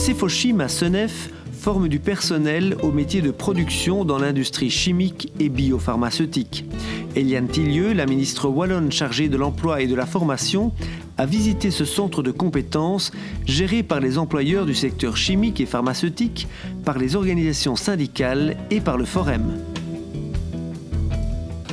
Cefochim à Senef forme du personnel au métier de production dans l'industrie chimique et biopharmaceutique. Eliane Tillieu, la ministre wallonne chargée de l'emploi et de la formation, a visité ce centre de compétences géré par les employeurs du secteur chimique et pharmaceutique, par les organisations syndicales et par le Forem.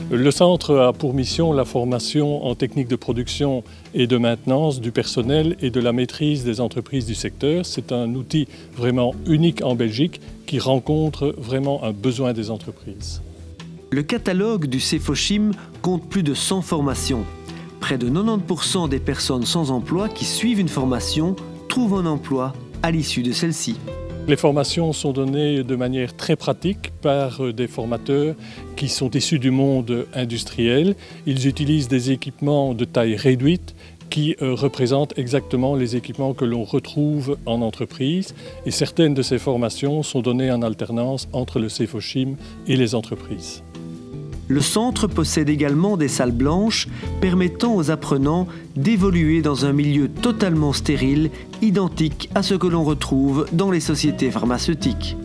Le centre a pour mission la formation en technique de production et de maintenance du personnel et de la maîtrise des entreprises du secteur. C'est un outil vraiment unique en Belgique qui rencontre vraiment un besoin des entreprises. Le catalogue du Cefochim compte plus de 100 formations. Près de 90% des personnes sans emploi qui suivent une formation trouvent un emploi à l'issue de celle-ci. Les formations sont données de manière très pratique par des formateurs qui sont issus du monde industriel. Ils utilisent des équipements de taille réduite qui représentent exactement les équipements que l'on retrouve en entreprise. Et certaines de ces formations sont données en alternance entre le Cefochim et les entreprises. Le centre possède également des salles blanches permettant aux apprenants d'évoluer dans un milieu totalement stérile, identique à ce que l'on retrouve dans les sociétés pharmaceutiques.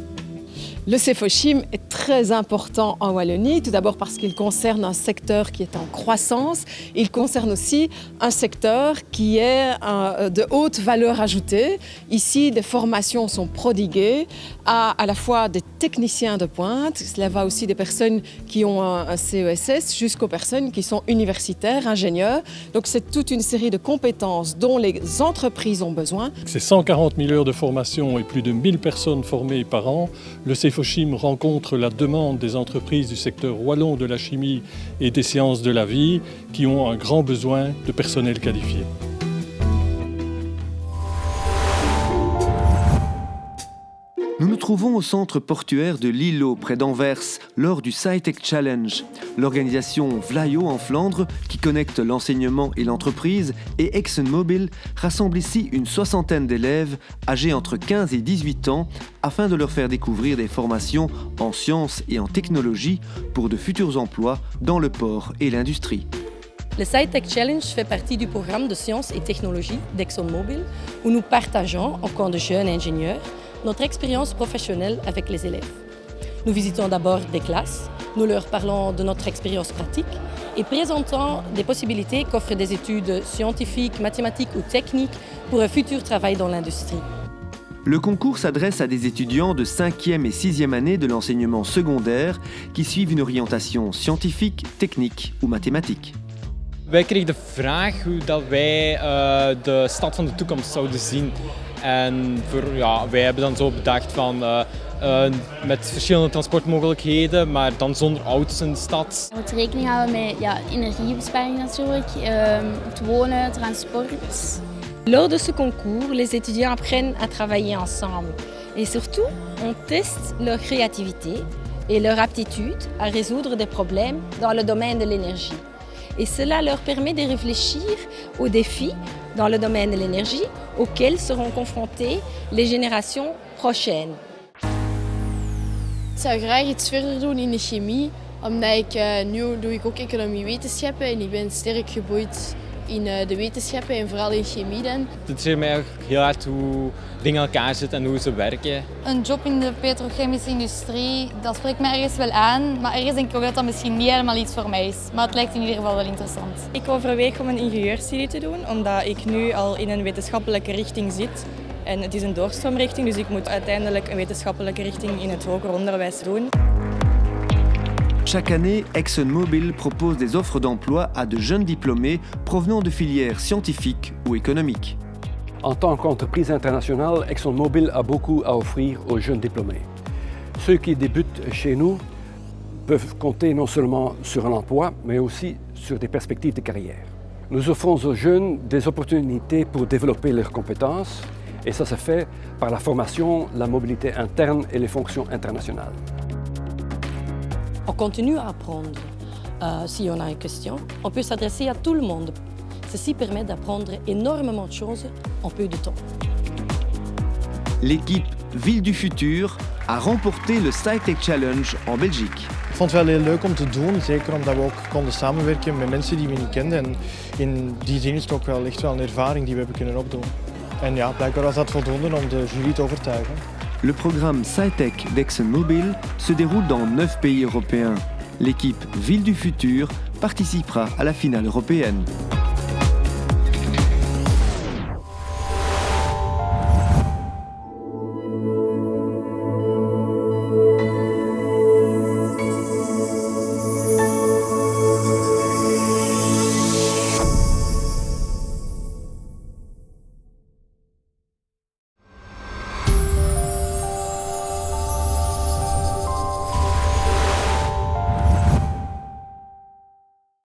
Le Cefochim est très important en Wallonie, tout d'abord parce qu'il concerne un secteur qui est en croissance. Il concerne aussi un secteur qui est de haute valeur ajoutée. Ici, des formations sont prodiguées à la fois des techniciens de pointe, cela va aussi des personnes qui ont un CESS, jusqu'aux personnes qui sont universitaires, ingénieurs. Donc c'est toute une série de compétences dont les entreprises ont besoin. C'est 140 000 heures de formation et plus de 1000 personnes formées par an. Le Cefochim rencontre la demande des entreprises du secteur wallon de la chimie et des sciences de la vie qui ont un grand besoin de personnel qualifié. Nous nous trouvons au centre portuaire de Lillo, près d'Anvers, lors du SciTech Challenge. L'organisation Vlaio en Flandre, qui connecte l'enseignement et l'entreprise, et ExxonMobil rassemble ici une soixantaine d'élèves âgés entre 15 et 18 ans afin de leur faire découvrir des formations en sciences et en technologie pour de futurs emplois dans le port et l'industrie. Le SciTech Challenge fait partie du programme de sciences et technologies d'ExxonMobil où nous partageons, en tant que jeunes ingénieurs, notre expérience professionnelle avec les élèves. Nous visitons d'abord des classes, nous leur parlons de notre expérience pratique et présentons des possibilités qu'offrent des études scientifiques, mathématiques ou techniques pour un futur travail dans l'industrie. Le concours s'adresse à des étudiants de 5e et 6e année de l'enseignement secondaire qui suivent une orientation scientifique, technique ou mathématique. Wij kregen de vraag hoe dat wij de stad van de toekomst zouden zien. En wij hebben dan zo bedacht van met verschillende transportmogelijkheden, maar dan zonder auto's in de stad. We moeten rekening houden met energiebesparing natuurlijk, het wonen, transport. Lors de ce concours, les étudiants apprennent à travailler ensemble et surtout, on teste leur créativité et leur aptitude à résoudre des problèmes dans le domaine de l'énergie. Et cela leur permet de réfléchir aux défis dans le domaine de l'énergie auxquels seront confrontées les générations prochaines. Ik zou graag iets verder doen in de chemie, omdat nu doe ik ook economie-wetenschappen en ik ben sterk geboeid in de wetenschappen en vooral in chemie dan. Het interesseert mij eigenlijk heel hard hoe dingen aan elkaar zitten en hoe ze werken. Een job in de petrochemische industrie, dat spreekt mij ergens wel aan, maar ergens denk ik ook dat dat misschien niet helemaal iets voor mij is. Maar het lijkt in ieder geval wel interessant. Ik overweeg om een ingenieurstudie te doen, omdat ik nu al in een wetenschappelijke richting zit. En het is een doorstroomrichting, dus ik moet uiteindelijk een wetenschappelijke richting in het hoger onderwijs doen. Chaque année, ExxonMobil propose des offres d'emploi à de jeunes diplômés provenant de filières scientifiques ou économiques. En tant qu'entreprise internationale, ExxonMobil a beaucoup à offrir aux jeunes diplômés. Ceux qui débutent chez nous peuvent compter non seulement sur un emploi, mais aussi sur des perspectives de carrière. Nous offrons aux jeunes des opportunités pour développer leurs compétences, et ça se fait par la formation, la mobilité interne et les fonctions internationales. On continue à apprendre. Si on a une question, on peut s'adresser à tout le monde. Ceci permet d'apprendre énormément de choses en peu de temps. L'équipe Ville du Futur a remporté le SciTech Challenge en Belgique. Ik vond het wel heel leuk om te doen, zeker omdat we ook konden samenwerken met mensen die we niet kenden. En in die zin is het ook wel echt wel een ervaring die we hebben kunnen opdoen. En ja, blijkbaar was dat voldoende om de jury te overtuigen. Le programme SciTech d'ExxonMobil se déroule dans 9 pays européens. L'équipe Ville du Futur participera à la finale européenne.